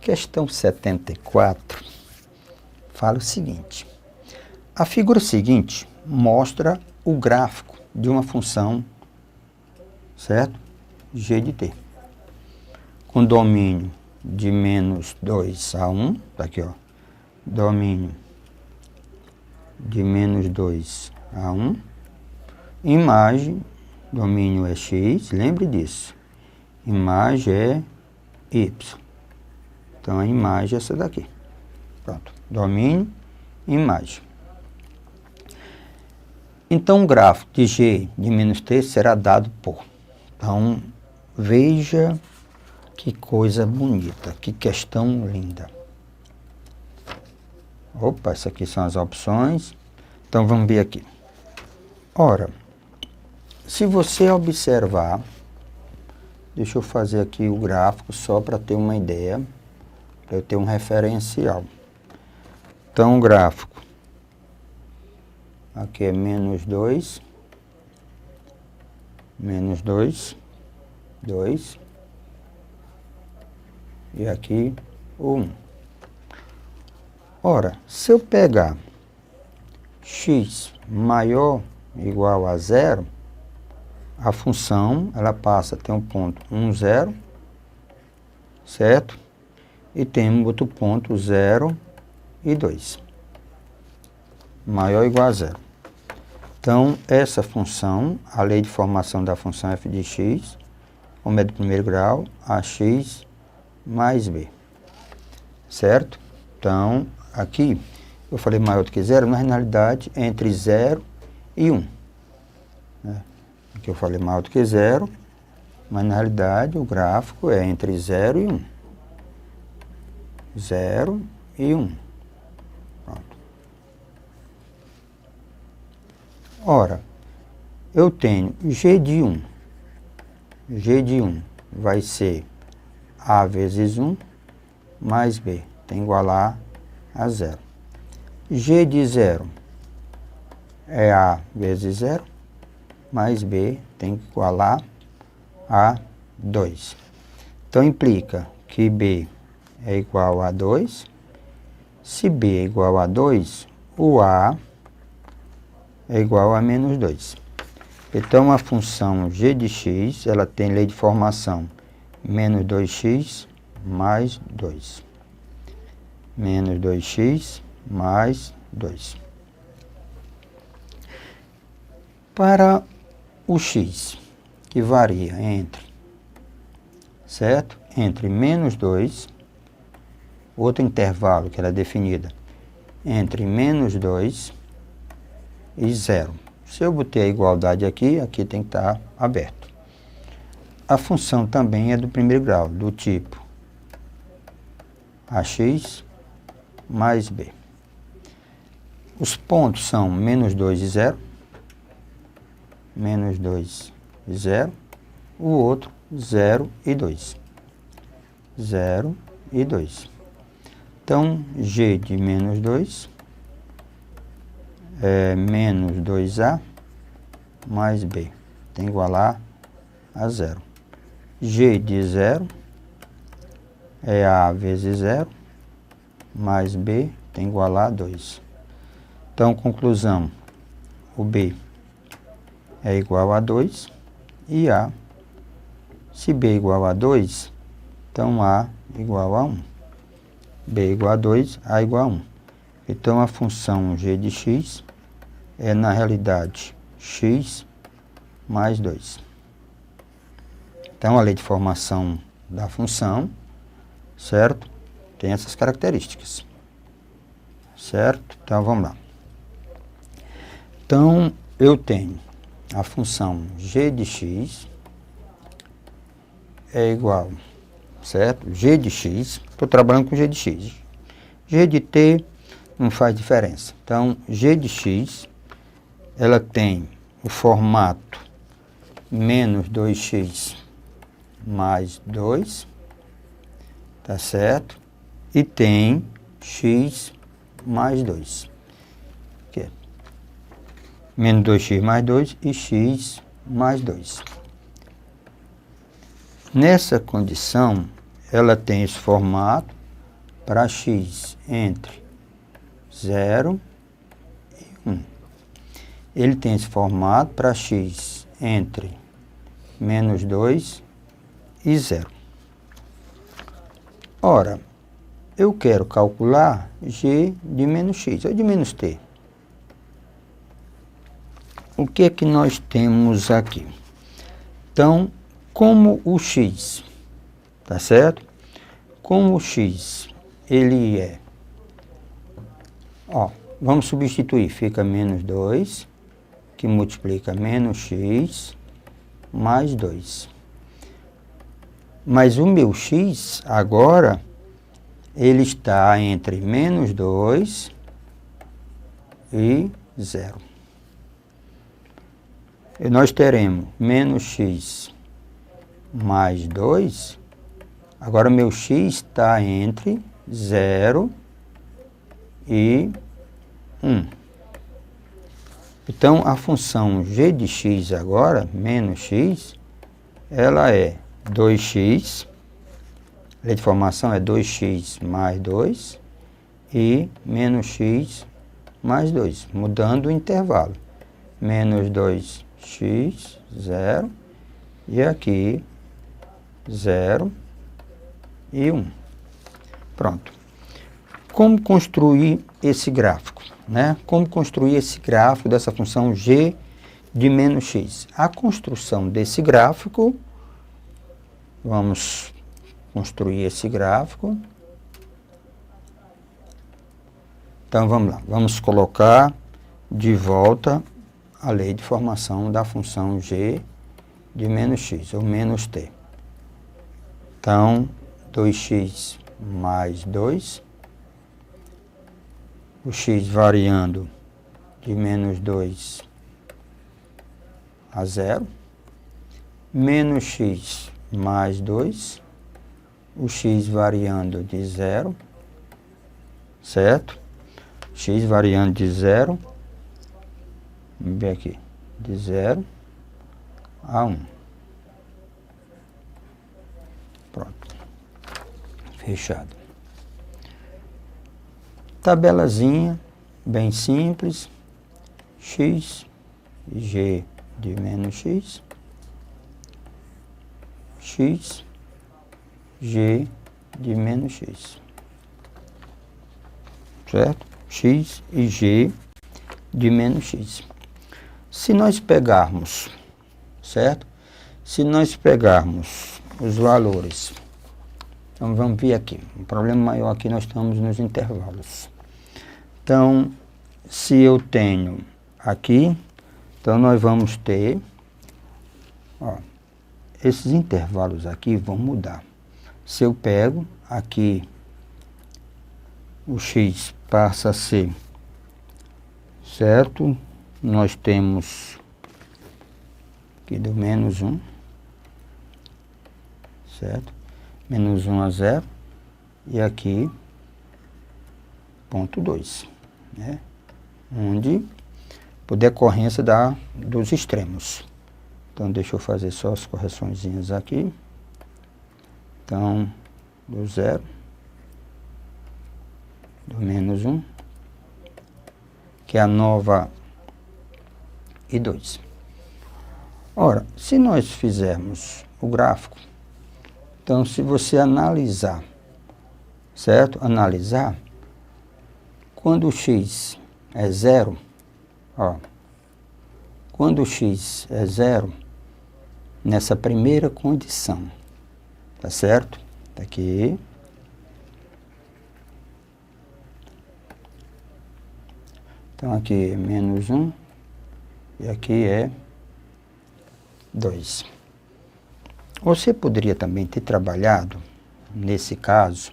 questão 74 fala o seguinte. A figura seguinte mostra o gráfico de uma função, certo? G de t. Com domínio de menos 2 a 1. Tá aqui, ó. Domínio de menos 2 a 1. Imagem, domínio é x, lembre disso. Imagem é y. Então, a imagem é essa daqui. Pronto. Domínio, imagem. Então, o gráfico de g de menos t será dado por. Então, veja que coisa bonita, que questão linda. Opa, essas aqui são as opções. Então, vamos ver aqui. Ora, se você observar, deixa eu fazer aqui o gráfico só para ter uma ideia, para eu ter um referencial. Então, o gráfico, aqui é menos 2, 2, e aqui o 1. Ora, se eu pegar x maior ou igual a 0, a função ela passa a ter um ponto 1, 0, certo? E tem um outro ponto 0 e 2. Maior ou igual a 0. Então, essa função, a lei de formação da função f de x, como é do primeiro grau, ax mais b. Certo? Então, aqui, eu falei maior do que 0, mas na realidade é entre 0 e 1. Né? Aqui eu falei maior do que 0, mas na realidade o gráfico é entre 0 e 1. 0 e 1. Pronto. Ora, eu tenho g de 1. G de 1 vai ser a vezes 1 mais b, tem igualar a 0. G de 0 é a vezes 0 mais b tem que igualar a 2. Então, implica que b é igual a 2. Se b é igual a 2, o a é igual a menos 2. Então, a função g de x, ela tem lei de formação menos 2x mais 2. Menos 2x mais 2. Para o x, que varia entre, certo? Entre menos 2, outro intervalo que ela é definida, entre menos 2 e 0. Se eu botei a igualdade aqui, aqui tem que estar aberto. A função também é do primeiro grau, do tipo ax mais b. Os pontos são menos 2 e 0. Menos 2 e 0. O outro, 0 e 2. 0 e 2. Então, g de menos 2 é menos 2a mais b. Tem que igualar a 0. G de 0 é a vezes 0 mais b tem que igualar a 2. Então, conclusão, o b é igual a 2 e a, se b é igual a 2, então a igual a 1. b igual a 2, a igual a 1. Então, a função g de x é, na realidade, x mais 2. Então, a lei de formação da função, certo? Tem essas características. Certo? Então, vamos lá. Então, eu tenho a função g de x é igual, certo? G de x, estou trabalhando com g de x. G de t não faz diferença. Então, g de x, ela tem o formato menos 2x mais 2, tá certo? E tem x mais 2. Que é menos 2x mais 2 e x mais 2. Nessa condição, ela tem esse formato, para x entre 0 e 1. Ele tem esse formato para x entre menos 2 e 0. Ora, eu quero calcular g de menos x, ou de menos t. O que é que nós temos aqui? Então, como o x, tá certo? Como o x, ele é, ó, vamos substituir, fica menos 2, que multiplica menos x, mais 2. Mas o meu x, agora, ele está entre menos 2 e 0. E nós teremos menos x mais 2. Agora, meu x está entre 0 e 1. Então, a função g de x agora, menos x, ela é 2x, a lei de formação é 2x mais 2 e menos x mais 2, mudando o intervalo. Menos 2x, 0, e aqui 0 e 1. Pronto. Como construir esse gráfico, né? Como construir esse gráfico dessa função g de menos x? A construção desse gráfico, vamos construir esse gráfico. Então, vamos lá. Vamos colocar de volta a lei de formação da função g de menos x, ou menos t. Então, 2x mais 2, o x variando de menos 2 a 0, menos x mais 2, o x variando de 0, certo? X variando de 0, vamos ver aqui, de 0 a 1. Pronto. Fechado. Tabelazinha, bem simples. X, g de menos x. X, g de menos x. Certo? X e g de menos x. Se nós pegarmos, certo? Se nós pegarmos os valores, então vamos ver aqui, o problema maior aqui nós estamos nos intervalos. Então, se eu tenho aqui, então nós vamos ter, ó, esses intervalos aqui vão mudar. Se eu pego aqui, o x passa a ser, certo? Nós temos aqui do menos 1, certo? Menos 1 a 0, e aqui, ponto 2, né? Onde, por decorrência dos extremos. Então, deixa eu fazer só as correçõezinhas aqui. Então, do 0, do menos 1, que é a nova, e 2. Ora, se nós fizermos o gráfico, então, se você analisar, certo? Analisar, quando o x é 0, ó, quando o x é 0, nessa primeira condição, tá certo? Tá aqui. Então, aqui é menos 1, e aqui é 2. Você poderia também ter trabalhado, nesse caso,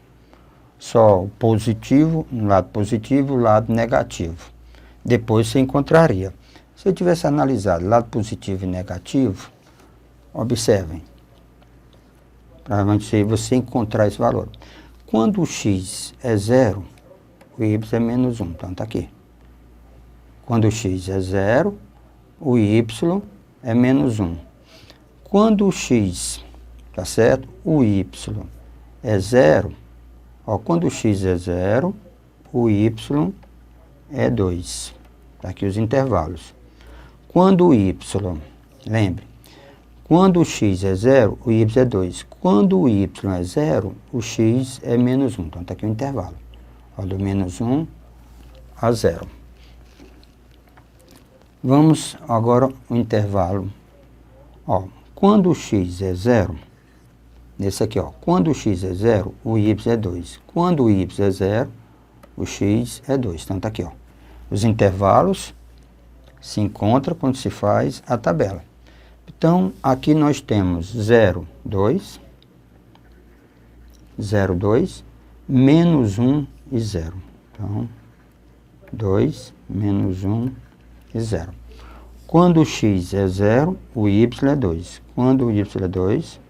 só o positivo, um lado positivo e o lado negativo. Depois você encontraria. Se eu tivesse analisado lado positivo e negativo, observem, para você encontrar esse valor. Quando o x é 0, o y é menos 1, então está aqui. Quando o x é 0, o y é menos 1. Quando o x, tá certo? O y é 0, Ó, quando o x é 0, o y é 2. Tá aqui os intervalos. Quando o y, lembre, quando o x é 0, o y é 2. Quando o y é 0, o x é menos 1. Então, está aqui o intervalo. Ó, do menos 1 a 0. Vamos agora o intervalo. Ó, quando o x é 0, nesse aqui, ó, quando o x é 0, o y é 2. Quando o y é 0, o x é 2. Então, está aqui, ó. Os intervalos se encontram quando se faz a tabela. Então, aqui nós temos 0, 2, 0, 2, menos 1 e 0. Então, 2, menos 1 e 0. Quando o x é 0, o y é 2. Quando o y é 2,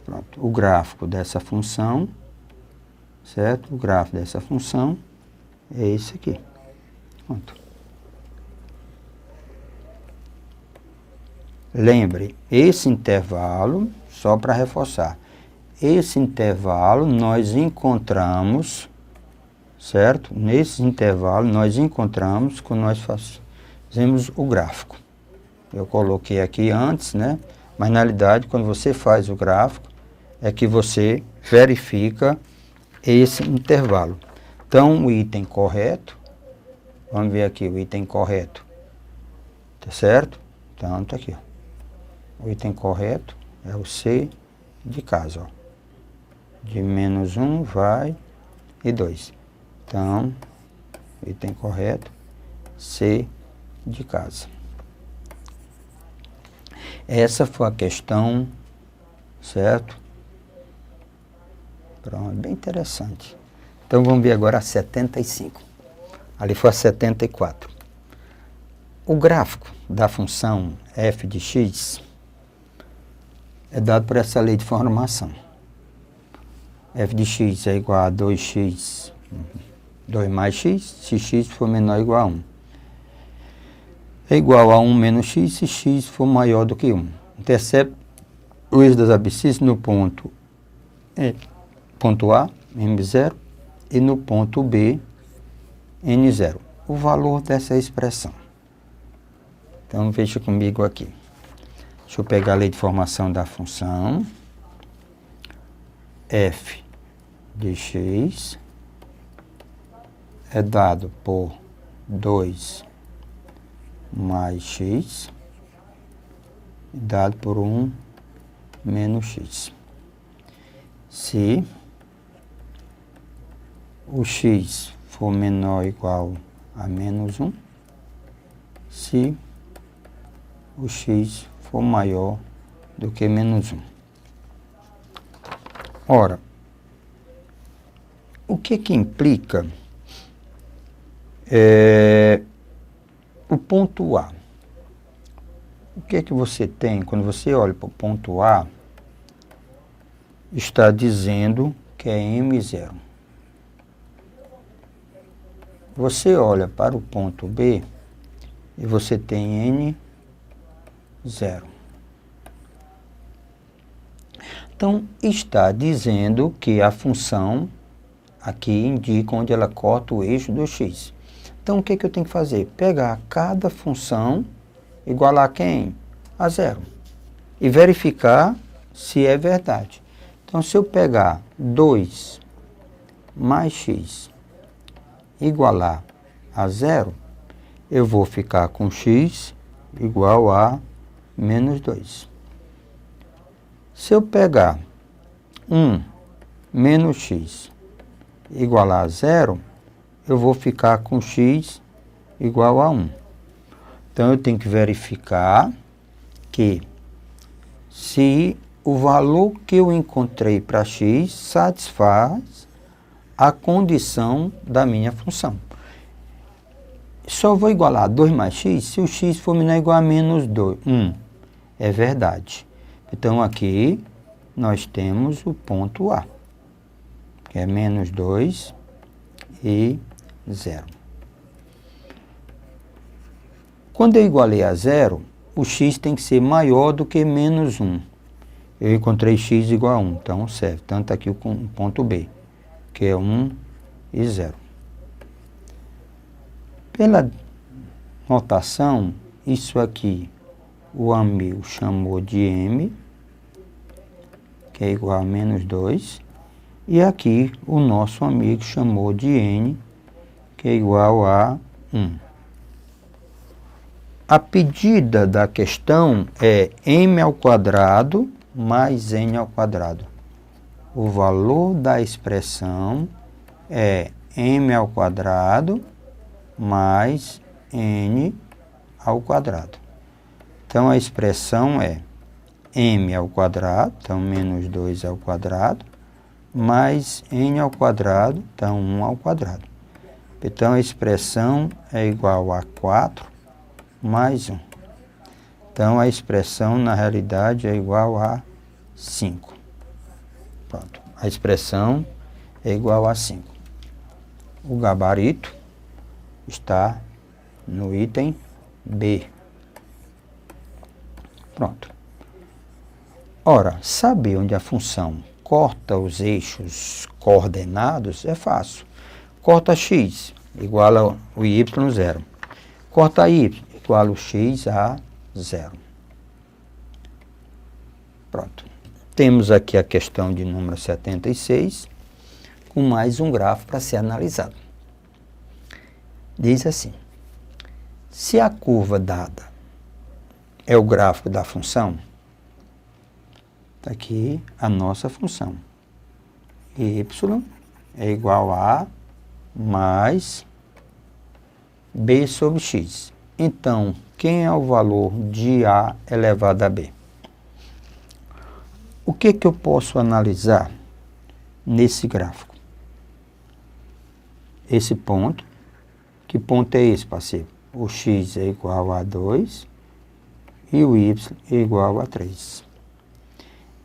pronto, o gráfico dessa função, certo? O gráfico dessa função é esse aqui. Pronto. Lembre, esse intervalo, só para reforçar, esse intervalo nós encontramos, certo? Nesse intervalo nós encontramos quando nós fazemos o gráfico. Eu coloquei aqui antes, né? Mas na realidade, quando você faz o gráfico, é que você verifica esse intervalo. Então, o item correto, vamos ver aqui o item correto, tá certo? Então, tá aqui, ó. O item correto é o C de casa, ó. De menos 1 vai e 2. Então, item correto, C de casa. Essa foi a questão, certo? Pronto, bem interessante. Então, vamos ver agora a 75. Ali foi a 74. O gráfico da função f de x é dado por essa lei de formação. F de x é igual a 2x, 2 mais x, se x for menor ou igual a 1. É igual a 1 menos x, se x for maior do que 1. Intercepta o eixo das abscissas no ponto A, M0, e no ponto B, N0. O valor dessa expressão. Então, veja comigo aqui. Deixa eu pegar a lei de formação da função. F de x é dado por 2 mais x, dado por 1 menos x. Se o x for menor ou igual a menos 1, se o x for maior do que menos 1. Ora, o que implica o ponto A? O que você tem quando você olha para o ponto A? Está dizendo que é M0. Você olha para o ponto B e você tem N0. Então, está dizendo que a função aqui indica onde ela corta o eixo do x. Então, o que eu tenho que fazer? Pegar cada função, igualar quem? A 0. E verificar se é verdade. Então, se eu pegar 2 mais x igualar a 0, eu vou ficar com x igual a menos 2. Se eu pegar 1 menos x igualar a 0, eu vou ficar com x igual a 1. Então, eu tenho que verificar que se o valor que eu encontrei para x satisfaz a condição da minha função. Só vou igualar 2 mais x se o x for menor ou igual a menos 1. É verdade. Então, aqui nós temos o ponto A, que é menos 2 e 0. Quando eu igualei a 0, o x tem que ser maior do que menos 1. Eu encontrei x igual a 1, então serve. Tanto aqui o ponto B. que é 1 e 0. Pela notação, isso aqui o amigo chamou de M, que é igual a menos 2, e aqui o nosso amigo chamou de N, que é igual a 1. A pedida da questão é m ao quadrado mais n ao quadrado. O valor da expressão é m ao quadrado mais n ao quadrado. Então, a expressão é m ao quadrado, então menos 2 ao quadrado, mais n ao quadrado, então 1 ao quadrado. Então, a expressão é igual a 4 mais 1. Então, a expressão, na realidade, é igual a 5. Pronto. A expressão é igual a 5. O gabarito está no item B. Pronto. Ora, saber onde a função corta os eixos coordenados é fácil. Corta x igual ao y, 0. Corta y igual ao x a 0. Pronto. Temos aqui a questão de número 76, com mais um gráfico para ser analisado. Diz assim: se a curva dada é o gráfico da função, está aqui a nossa função. Y é igual a mais b sobre x. Então, quem é o valor de a elevado a b? O que eu posso analisar nesse gráfico? Esse ponto. Que ponto é esse, parceiro? O x é igual a 2 e o y é igual a 3.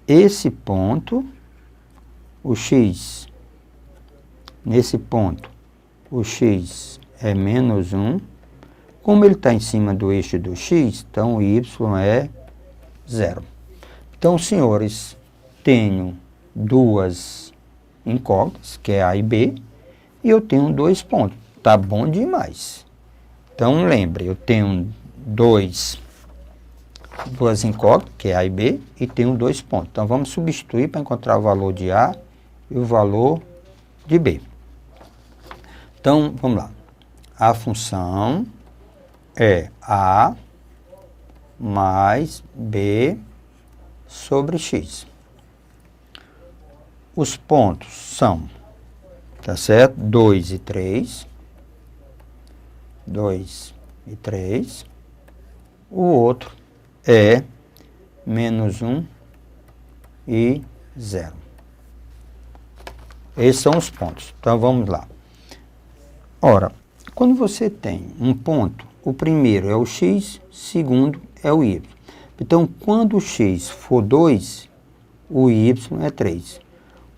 Esse ponto, o x, nesse ponto, o x é menos 1. Como ele está em cima do eixo do x, então o y é 0. Então, senhores, tenho duas incógnitas, que é A e B, e eu tenho 2 pontos. Tá bom demais. Então, lembre, eu tenho duas incógnitas, que é A e B, e tenho 2 pontos. Então, vamos substituir para encontrar o valor de A e o valor de B. Então, vamos lá. A função é A mais B sobre x. Os pontos são, tá certo? 2 e 3. 2 e 3. O outro é menos 1 e 0. Esses são os pontos. Então, vamos lá. Ora, quando você tem um ponto, o primeiro é o x, o segundo é o y. Então, quando o x for 2, o y é 3.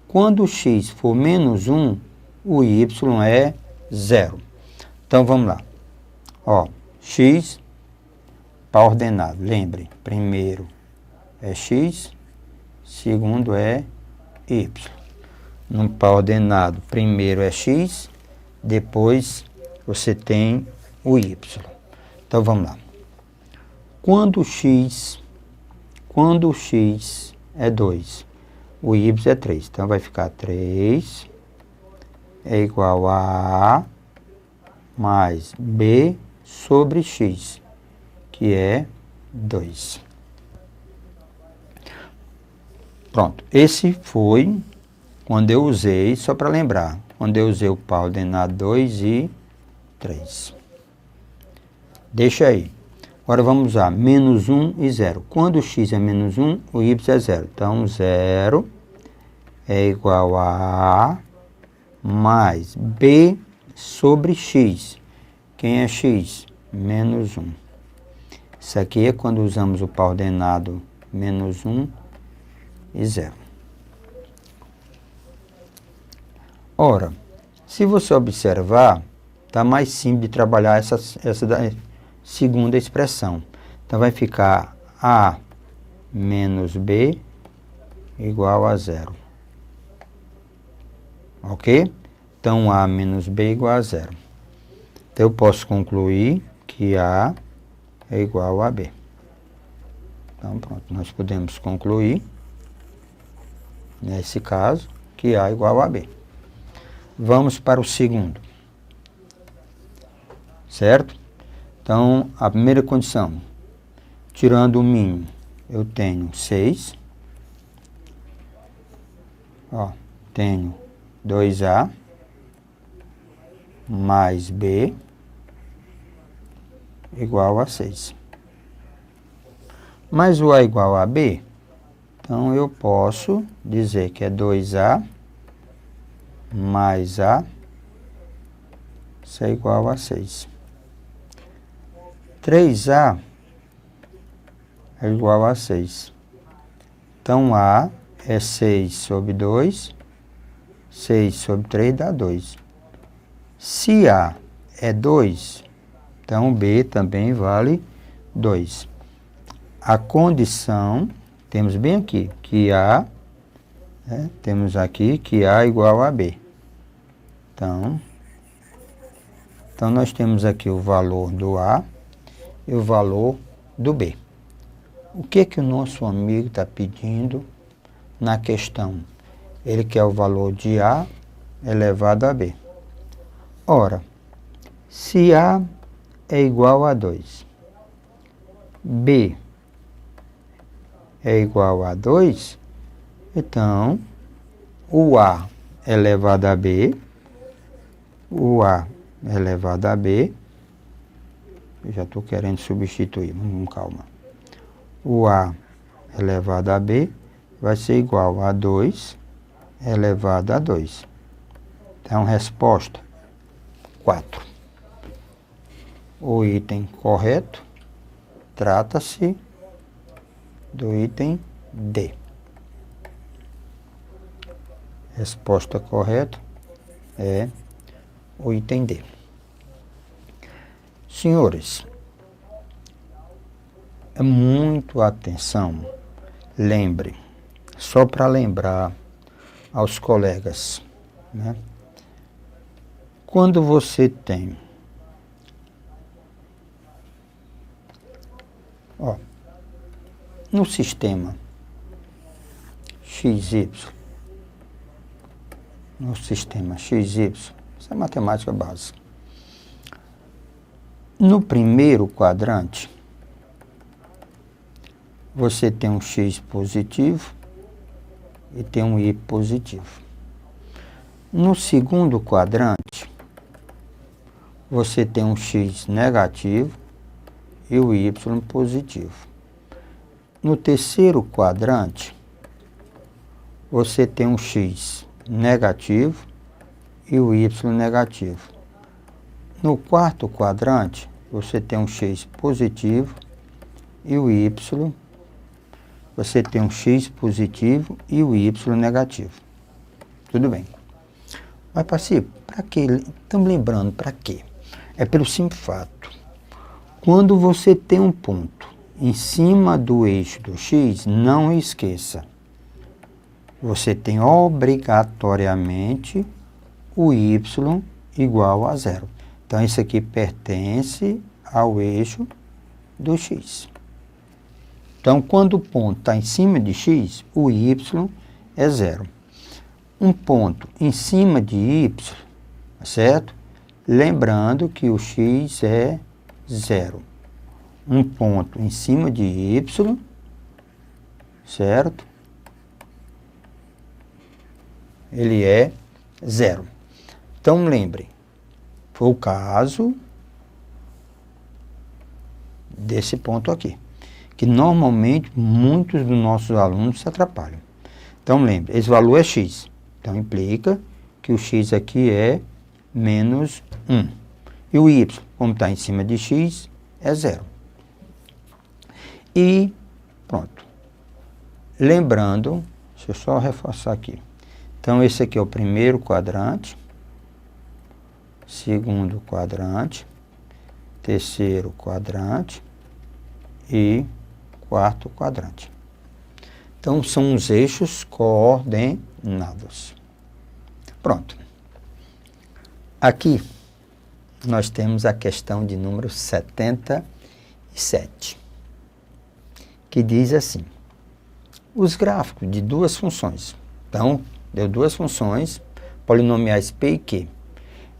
Quando o x for menos 1, o y é 0. Então, vamos lá. Ó, x para ordenado. Lembre, primeiro é x, segundo é y. No par ordenado, primeiro é x, depois você tem o y. Então, vamos lá. Quando o x é 2, o y é 3. Então, vai ficar 3 é igual a A mais B sobre x, que é 2. Pronto. Esse foi quando eu usei, só para lembrar, quando eu usei o par ordenado 2 e 3. Deixa aí. Agora vamos usar menos 1 e 0. Quando o x é menos 1, o y é 0. Então, 0 é igual a mais b sobre x. Quem é x? Menos 1. Isso aqui é quando usamos o par ordenado menos 1 e 0. Ora, se você observar, está mais simples de trabalhar essa segunda expressão. Então, vai ficar A menos B igual a 0. ok? Então, A menos B é igual a zero. Então, eu posso concluir que A é igual a B. Então, pronto, nós podemos concluir, nesse caso, que A é igual a B. Vamos para o segundo. Certo? Então, a primeira condição, tirando o mínimo, eu tenho 6. Ó, tenho 2A mais B igual a 6. Mas o A igual a B, então eu posso dizer que é 2A mais A, isso é igual a 6. 3A é igual a 6. Então, A é 6 sobre 2, 6 sobre 3 dá 2. Se A é 2, então B também vale 2. A condição, temos bem aqui, que A, temos aqui que A é igual a B. Então, nós temos aqui o valor do A e o valor do B. O que que o nosso amigo está pedindo na questão? Ele quer o valor de A elevado a B. Ora, se A é igual a 2, B é igual a 2, então o A elevado a B, o A elevado a B, eu já estou querendo substituir, vamos com calma. O A elevado a B vai ser igual a 2 elevado a 2. Então, resposta 4. O item correto trata-se do item D. Resposta correta é o item D. Senhores, é muito atenção. Lembre, só para lembrar aos colegas, né? Quando você tem, ó, no sistema XY, isso é matemática básica. No primeiro quadrante, você tem um x positivo e tem um y positivo. No segundo quadrante, você tem um x negativo e o y positivo. No terceiro quadrante, você tem um x negativo e o y negativo. No quarto quadrante, você tem um x positivo e o y, você tem um x positivo e o y negativo. Tudo bem. Mas, parceiro, para quê? Estamos lembrando, para quê? É pelo simples fato. Quando você tem um ponto em cima do eixo do x, não esqueça, você tem obrigatoriamente o y igual a 0. Então, isso aqui pertence ao eixo do x. Então, quando o ponto está em cima de x, o y é 0. Um ponto em cima de y, certo? Lembrando que o x é 0. Um ponto em cima de y, certo? Ele é 0. Então, lembre, foi o caso desse ponto aqui, que normalmente muitos dos nossos alunos se atrapalham. Então, lembre, esse valor é x. Então, implica que o x aqui é menos 1. E o y, como está em cima de x, é 0. E pronto. Lembrando, deixa eu só reforçar aqui. Então, esse aqui é o primeiro quadrante, segundo quadrante, terceiro quadrante e quarto quadrante. Então, são os eixos coordenados. Pronto. Aqui nós temos a questão de número 77, que diz assim: os gráficos de duas funções, então, deu duas funções polinomiais P e Q,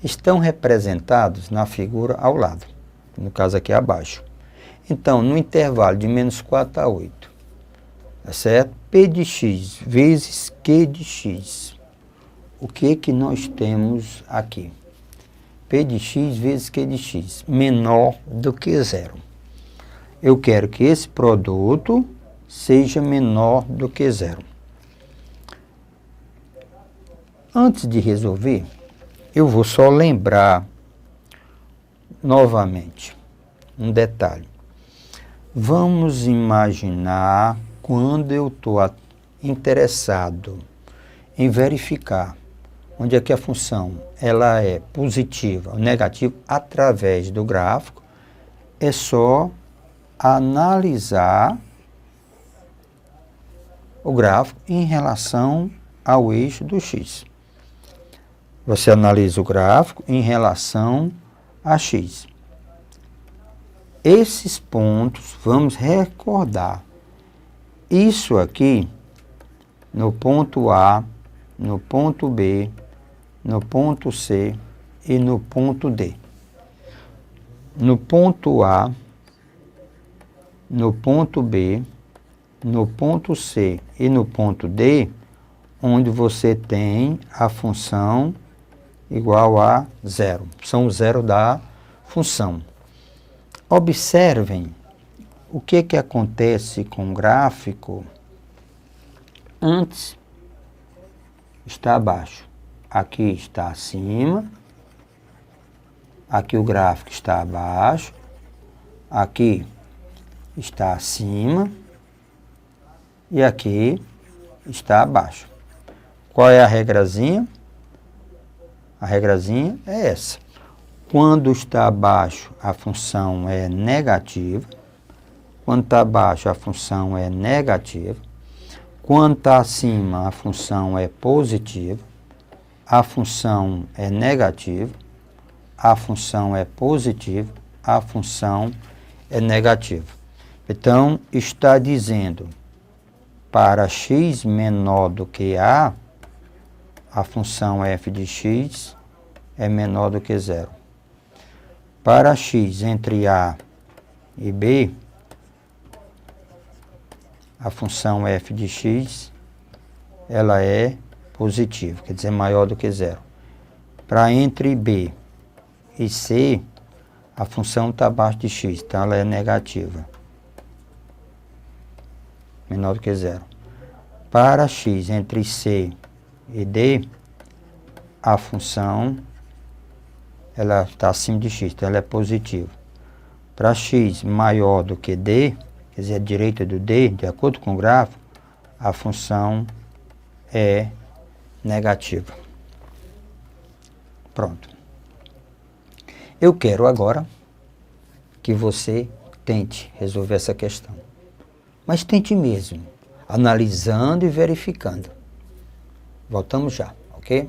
estão representados na figura ao lado, no caso aqui abaixo. Então, no intervalo de -4 a 8, tá certo? P de x vezes Q de x. O que que nós temos aqui? P de x vezes Q de x, menor do que 0. Eu quero que esse produto seja menor do que 0. Antes de resolver, eu vou só lembrar novamente um detalhe. Vamos imaginar quando eu estou interessado em verificar onde é que a função ela é positiva ou negativa através do gráfico, é só analisar o gráfico em relação ao eixo do x. Você analisa o gráfico em relação a x. Esses pontos, vamos recordar, isso aqui, no ponto A, no ponto B, no ponto C e no ponto D. No ponto A, no ponto B, no ponto C e no ponto D, onde você tem a função igual a 0. São o zero da função. Observem o que que acontece com o gráfico antes está abaixo. Aqui está acima, aqui o gráfico está abaixo, aqui está acima e aqui está abaixo. Qual é a regrazinha? A regrazinha é essa. Quando está abaixo, a função é negativa. Quando está abaixo, a função é negativa. Quando está acima, a função é positiva. A função é negativa. A função é positiva. A função é negativa. Então, está dizendo, para x menor do que a função f de x é menor do que 0. Para x entre a e b, a função f de x, ela é positiva, quer dizer, maior do que 0. Para entre b e c, a função está abaixo de x, então ela é negativa, menor do que 0. Para x entre c e d, a função ela está acima de x, então ela é positiva. Para x maior do que d, quer dizer, a direita do d, de acordo com o gráfico, a função é negativa. Pronto. Eu quero agora que você tente resolver essa questão. Mas tente mesmo, analisando e verificando. Voltamos já, ok?